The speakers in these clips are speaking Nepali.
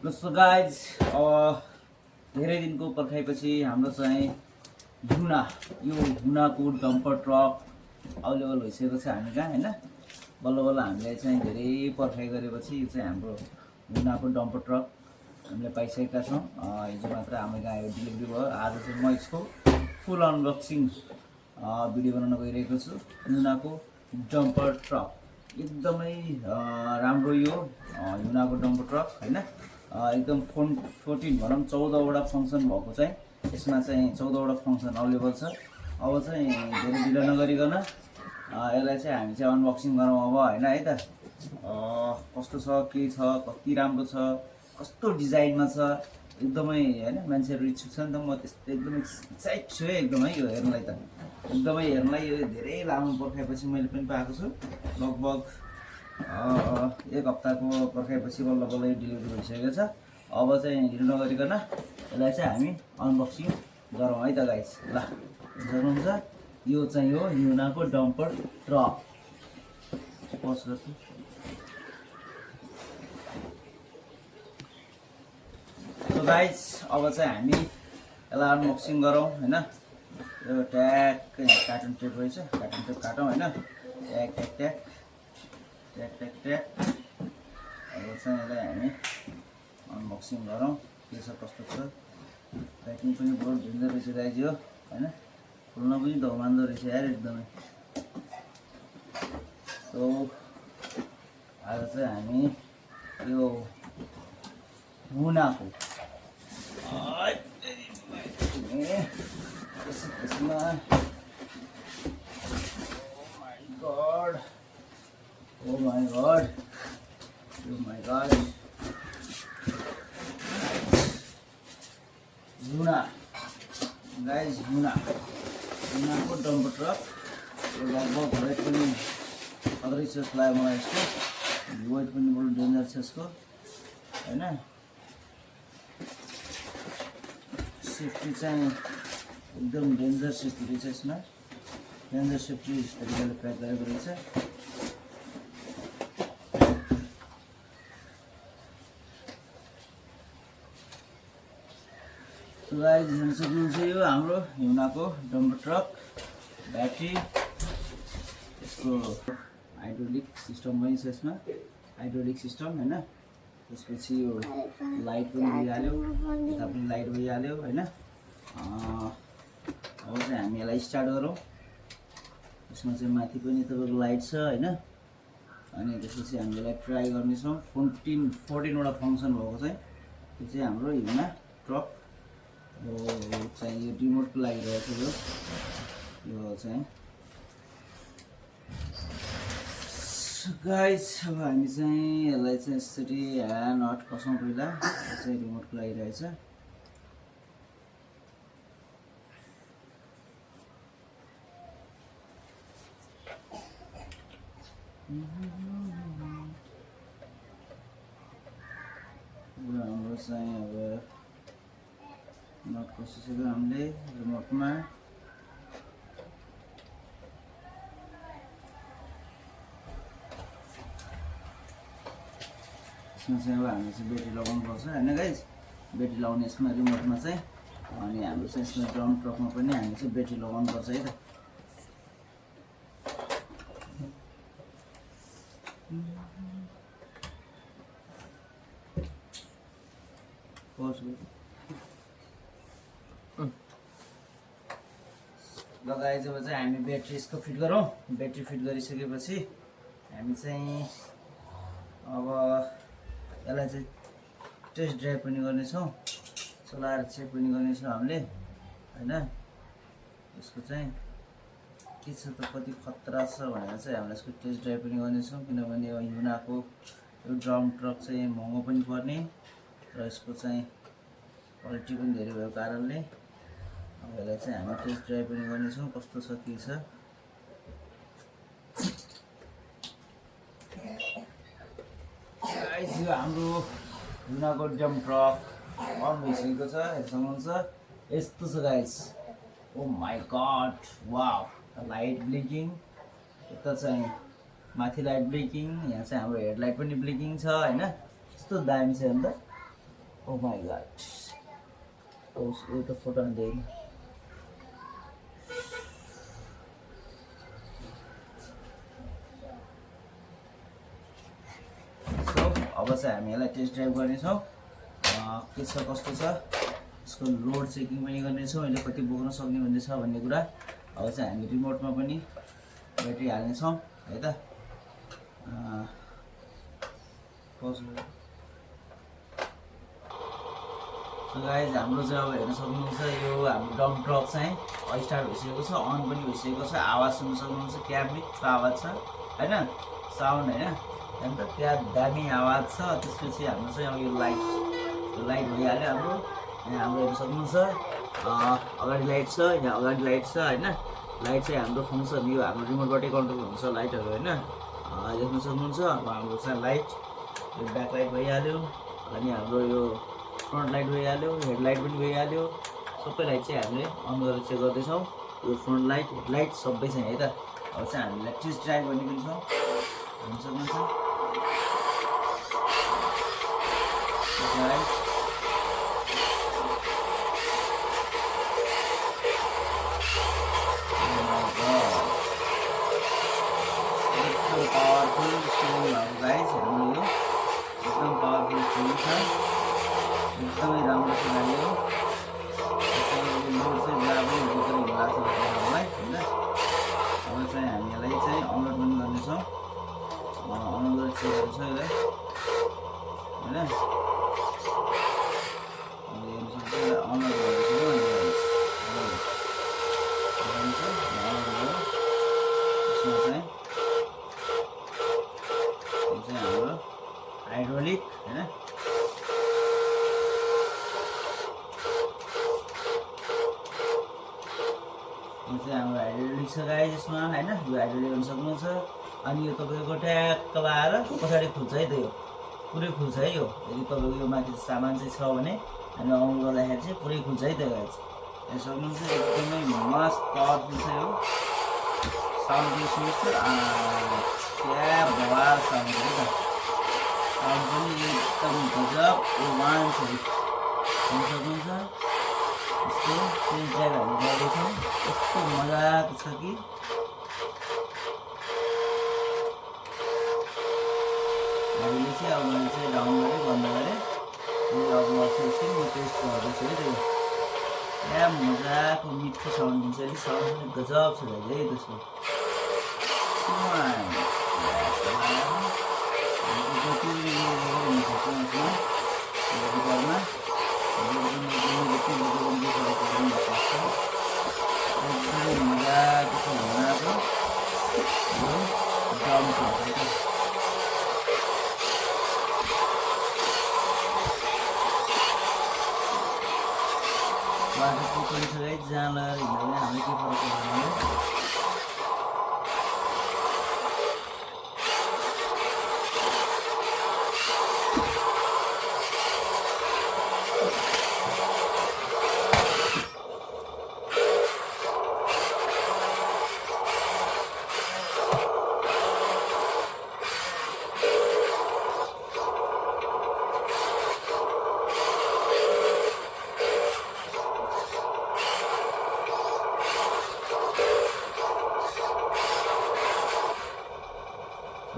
सो गाइज धेरै दिनको पर्खाइपछि हाम्रो चाहिँ हुना यो हुनाको डम्पर ट्रक अवेलेबल भइसकेको छ हामी कहाँ हैन। बल्ल बल्ल हामीले चाहिँ धेरै पर्खाइ गरेपछि यो चाहिँ हाम्रो हुनाको डम्पर ट्रक हामीले पाइसकेका छौँ। हिजो मात्र हाम्रो कहाँ यो डेलिभरी भयो। आज चाहिँ म यसको फुल अनबक्सिङ भिडियो बनाउन गइरहेको छु। हुनाको डम्पर ट्रक एकदमै राम्रो यो हुनाको डम्पर ट्रक हैन। एकदम 14 भनौँ 14वटा फङ्सन भएको चाहिँ यसमा चाहिँ 14वटा फङ्सन अवेलेबल छ। अब चाहिँ धेरै ढिलो नगरिकन यसलाई चाहिँ हामी चाहिँ अनबक्सिङ गरौँ अब हैन है त। कस्तो छ के छ कति राम्रो छ कस्तो डिजाइनमा छ एकदमै हैन। मान्छेहरू इच्छुक छ नि त। म त्यस्तो एकदमै एक्साइट छु है एकदमै यो हेर्नलाई त एकदमै हेर्नलाई यो धेरै लामो पर्खाएपछि मैले पनि पाएको छु। लगभग एक हप्ताको पर्खाएपछि बल्ल बल्ल यो डेलिभरी भइसकेको छ। अब चाहिँ ढिलो नगरिकन यसलाई चाहिँ हामी अनबक्सिङ गरौँ है त गाइस। ल हेर्नुहुन्छ यो चाहिँ हो हुनाको डम्पर ट्रक। पज गर्छु। सो गाइस अब चाहिँ हामी यसलाई अनबक्सिङ गरौँ हैन। यो ट्याग कार्टुन टेप रहेछ। कार्टुन टेप काटौँ हैन। Tag tag tag tag tag tag. अब चाहिँ यसलाई हामी अनबक्सिङ गरौँ के छ कस्तो छ। प्याकिङ पनि बहुत भिन्दै रहेछ गाइज यो हैन। खोल्न पनि धमान्दो रहेछ यार एकदमै। सो आज चाहिँ हामी यो हुनाको यसमा Oh my god. Oh my god. Huna. Guys, Huna. Huna को डम्पर ट्रक लगभग वेट पनि अदरै छ जस्तो लाग्यो मलाई यसको। वेट पनि बडो डेन्जर छ यसको हैन। सेफ्टी चाहिँ एकदम डेन्जर सेफ्टी रहेछ यसमा। डेन्जर सेफ्टी तरिकाले प्याक गरेको रहेछ। गाइज हेर्न सक्नुहुन्छ यो हाम्रो हुनाको डम्पर ट्रक। ब्याट्री यसको हाइड्रोलिक सिस्टम पनि छ यसमा। हाइड्रोलिक सिस्टम हैन। त्यसपछि यो लाइट पनि भइहाल्यो यता पनि लाइट भइहाल्यो हैन। अब चाहिँ हामी यसलाई स्टार्ट गरौँ। यसमा चाहिँ माथि पनि तपाईँको लाइट छ हैन। अनि त्यसपछि हामी यसलाई ट्राई गर्नेछौँ। 14वटा फङ्सन भएको चाहिँ त्यो चाहिँ हाम्रो हुना ट्रक चाहिँ यो रिमोटको लागि रहेछ यो चाहिँ। गाइस अब हामी चाहिँ यसलाई चाहिँ यसरी नट कसौँ पहिला। यो चाहिँ रिमोटको लागि रहेछ। हाम्रो चाहिँ अब नट कसिसक्यो हामीले रिमोटमा। यसमा चाहिँ अब हामीले चाहिँ ब्याट्री लगाउनु पर्छ हैन गाइज। ब्याट्री लगाउने यसमा रिमोटमा चाहिँ। अनि हाम्रो चाहिँ यसमा ड्रम ट्रकमा पनि हामीले चाहिँ ब्याट्री लगाउनु पर्छ है त। लगाए जब चाहिँ हामी ब्याट्री यसको फिट गरौँ। ब्याट्री फिट गरिसकेपछि हामी चाहिँ अब यसलाई चाहिँ टेस्ट ड्राइभ पनि गर्नेछौँ। चलाएर चेक पनि गर्नेछौँ हामीले हैन। यसको चाहिँ के छ त कति खतरा छ भनेर चाहिँ हामीले यसको टेस्ट ड्राइभ पनि गर्नेछौँ। किनभने यो हुनाको यो ड्रम ट्रक चाहिँ महँगो पनि पर्ने र यसको चाहिँ क्वालिटी पनि धेरै भएको कारणले अब यसलाई चाहिँ हामी टेस्ट ड्राइभ पनि गर्नेछौँ कस्तो छ के छ। गाइस यो हाम्रो हुनाको डम्प ट्रक अन भइसकेको छ। हेर्नुहुन्छ यस्तो छ guys. Oh my god wow. Light blinking यता चाहिँ माथि लाइट ब्लिङ्किङ। यहाँ चाहिँ हाम्रो हेडलाइट पनि ब्लिङ्किङ छ हैन। यस्तो दामी छ अन्त Oh my god. Oh, यो त फोटो हान्दैन। सो अब चाहिँ हामी यसलाई टेस्ट ड्राइभ गर्नेछौँ के छ कस्तो छ यसको लोड चेकिङ पनि गर्नेछौँ यसले कति बोक्न सक्ने भन्ने छ भन्ने कुरा। अब चाहिँ हामी रिमोटमा पनि ब्याट्री हाल्नेछौँ है त। सो गाइज हाम्रो चाहिँ अब हेर्न सक्नुहुन्छ यो हाम्रो डम्प ट्रक चाहिँ स्टार्ट भइसकेको छ, अन पनि भइसकेको छ। आवाज सुन्न सक्नुहुन्छ क्या मिठो आवाज छ होइन, साउन्ड होइन अन्त क्या दामी आवाज छ। त्यसपछि हाम्रो चाहिँ अब यो लाइट भइहाल्यो हाम्रो। यहाँ हाम्रो हेर्न सक्नुहुन्छ अगाडि लाइट छ, यहाँ अगाडि लाइट छ होइन। लाइट चाहिँ हाम्रो फङ्सन यो हाम्रो रिमोटबाटै कन्ट्रोल हुन्छ लाइटहरू होइन, देख्न सक्नुहुन्छ। अब हाम्रो चाहिँ लाइट यो ब्याक लाइट भइहाल्यो, अनि हाम्रो यो फ्रन्ट लाइट भइहाल्यो, हेडलाइट पनि भइहाल्यो। सबै लाइट चाहिँ हामीले अन गरेर चेक गर्दैछौँ। यो फ्रन्ट लाइट हेडलाइट सबै चाहिँ है त। अब चाहिँ हामीलाई टेस्ट ड्राइभ गर्ने पनि छौँ, हेर्न सक्नुहुन्छ। पावरफुल स्टियरिङ भएको गाइज हाम्रो यो एकदम पावरफुल स्टियरिङ छ, एकदमै राम्रो छ गाडी हो। लोड चाहिँ जहाँ पनि बोकेर हिँड्ला छ हामीलाई होइन। अब चाहिँ हामी यसलाई चाहिँ अनलोड पनि गर्नेछौँ, अनलोड चाहिँ गर्छ यसलाई होइन। हेर्न सक्छ अनलोड गर्दैछ यसमा चाहिँ हाम्रो हाइड्रोलिक होइन। यो चाहिँ हाम्रो हाइड्रोलिक छ गाइज यसमा होइन। यो हाइड्रोलिक हेर्न सक्नुहुन्छ। अनि यो तपाईँको ट्याक्क आएर पछाडि खुल्छ है त, यो पुरै खुल्छ है। यो यदि तपाईँको यो माथि सामान चाहिँ छ भने हामी अन गर्दाखेरि चाहिँ पुरै खुल्छ है त गाइज, हेर्न सक्नुहुन्छ। एकदमै मस्त पावरफुल छ यो, साउन्ड पनि सुन्नुहोस् क्या बवाल साउन्ड है त। साउन्ड पनि एकदम गजब वान छ हेर्न सक्नुहुन्छ। यस्तो टेस्ट ड्राइभ हामी गर्दैछौँ, यस्तो मजाको छ कि हामीले चाहिँ अब मैले चाहिँ डाउन गरेँ बन्द गरेँ। अब एकछिन म टेस्ट गर्दैछु है त्यो क्या मजाको मिठो साउन्ड दिन्छ कि, साउन्ड पनि गजब छ भाइ है त्यसको। बाटो पनि छ है, जहाँ लगाएर हिँड्दा हामीले के फरक पर्दैन।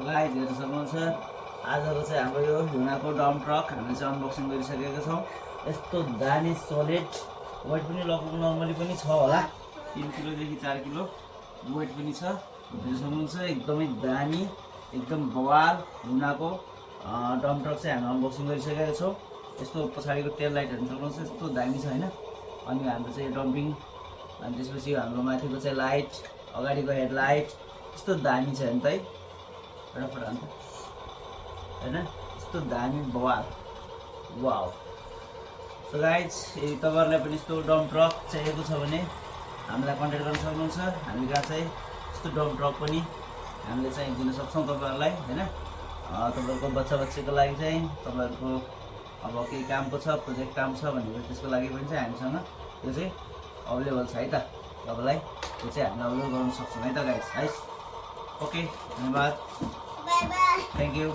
गाइज हेर्न सक्नुहुन्छ आजको चाहिँ हाम्रो यो ह्युनाको डम्प ट्रक हामीले चाहिँ अनबक्सिङ गरिसकेका छौँ। यस्तो दामी सोलिड वेट पनि लगभग नर्मली पनि छ होला, 3 किलोदेखि 4 किलो वेट पनि छ। हेर्न सक्नुहुन्छ एकदमै दामी एकदम बवाल ह्युनाको डम्प ट्रक चाहिँ हामी अनबक्सिङ गरिसकेका छौँ। यस्तो पछाडिको टेल लाइट हेर्न सक्नुहुन्छ यस्तो दामी छ होइन। अनि हाम्रो चाहिँ डम्पिङ, अनि त्यसपछि हाम्रो माथिको चाहिँ लाइट, अगाडिको हेडलाइट यस्तो दामी छ नि त है, फटाफट अन्त होइन यस्तो दामी बवाल वाउ। सो गाइज यदि तपाईँहरूलाई पनि यस्तो डम्प ट्रक चाहिएको छ भने हामीलाई कन्ट्याक्ट गर्न सक्नुहुन्छ। हामी कहाँ चाहिँ यस्तो डम्प ट्रक पनि हामीले चाहिँ दिन सक्छौँ तपाईँहरूलाई होइन। तपाईँहरूको बच्चा बच्चीको लागि चाहिँ तपाईँहरूको अब केही कामको छ, प्रोजेक्ट काम छ भनेपछि त्यसको लागि पनि चाहिँ हामीसँग त्यो चाहिँ अभाइलेबल छ है त। तपाईँलाई त्यो चाहिँ हामी अभाइलेबल गर्न सक्छौँ है त गाइज है। ओके धन्यवाद, थ्याङ्क यू।